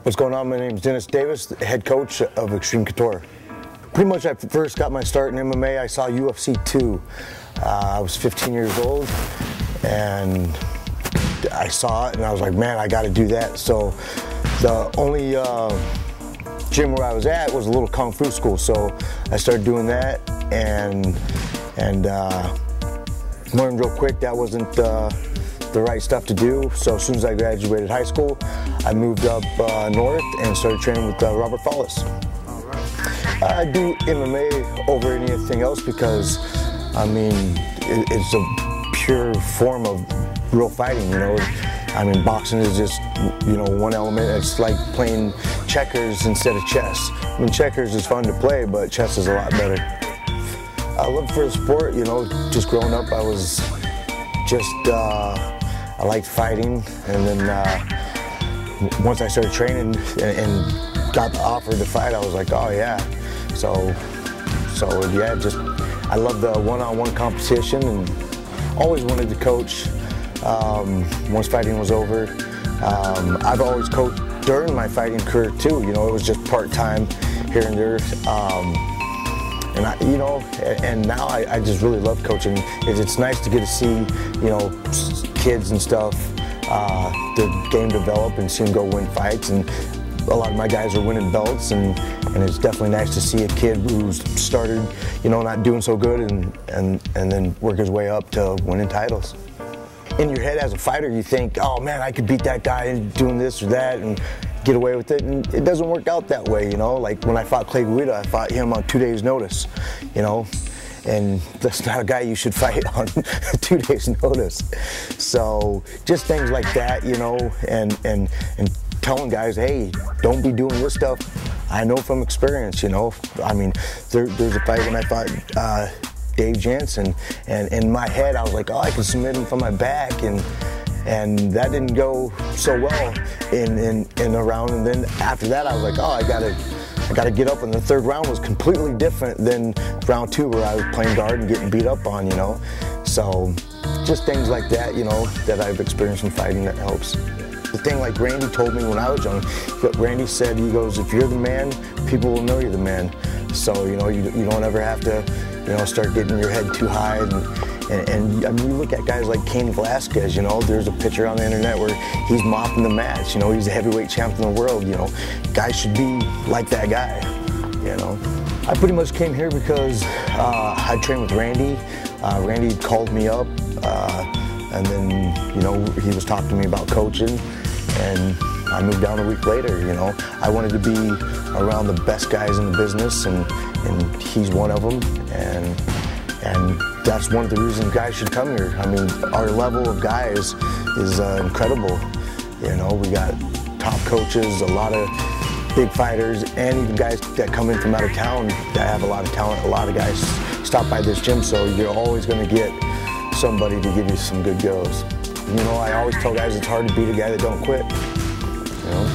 What's going on? My name is Dennis Davis, the head coach of Xtreme Couture. Pretty much I first got my start in MMA, I saw UFC 2. I was 15 years old and I saw it and I was like, man, I got to do that. So the only gym where I was at was a little Kung Fu school, so I started doing that and learned real quick that wasn't the right stuff to do. So as soon as I graduated high school, I moved up north and started training with Robert Follis. I do MMA over anything else because, I mean, it's a pure form of real fighting, you know. I mean, boxing is just, you know, one element. It's like playing checkers instead of chess. I mean, checkers is fun to play, but chess is a lot better. I love for the sport, you know, just growing up, I was just, I liked fighting, and then once I started training and got the offer to fight, I was like, oh yeah. So yeah, just, I love the one-on-one competition and always wanted to coach once fighting was over. I've always coached during my fighting career too, you know, it was just part-time here and there. And you know, and now I just really love coaching. It's nice to get to see, you know, kids and stuff, the game develop and see them go win fights. And a lot of my guys are winning belts, and it's definitely nice to see a kid who's started, you know, not doing so good and then work his way up to winning titles. In your head as a fighter, you think, oh man, I could beat that guy doing this or that and get away with it, and it doesn't work out that way, you know. Like when I fought Clay Guida, I fought him on 2 days notice, you know, and that's not a guy you should fight on 2 days notice. So just things like that, you know, and telling guys, hey, don't be doing this stuff. I know from experience, you know. I mean, there's a fight when I fought Dave Jansen, and in my head I was like, oh, I can submit him from my back, and that didn't go so well in a round. And then after that I was like, oh, I gotta get up, and the third round was completely different than round 2 where I was playing guard and getting beat up on, you know. So just things like that, you know, that I've experienced in fighting that helps. The thing like Randy told me when I was young, Randy said, he goes, if you're the man, people will know you're the man. So, you know, you don't ever have to, you know, start getting your head too high. And I mean, you look at guys like Cain Velasquez, you know, there's a picture on the internet where he's mopping the mats, you know, he's a heavyweight champion of the world, you know. Guys should be like that guy, you know. I pretty much came here because I trained with Randy. Randy called me up, and then, you know, he was talking to me about coaching, and I moved down a week later, you know. I wanted to be around the best guys in the business, and he's one of them, and that's one of the reasons guys should come here. I mean, our level of guys is incredible. You know, we got top coaches, a lot of big fighters, and even guys that come in from out of town that have a lot of talent. A lot of guys stop by this gym, so you're always going to get somebody to give you some good goes. You know, I always tell guys it's hard to beat a guy that don't quit, you know.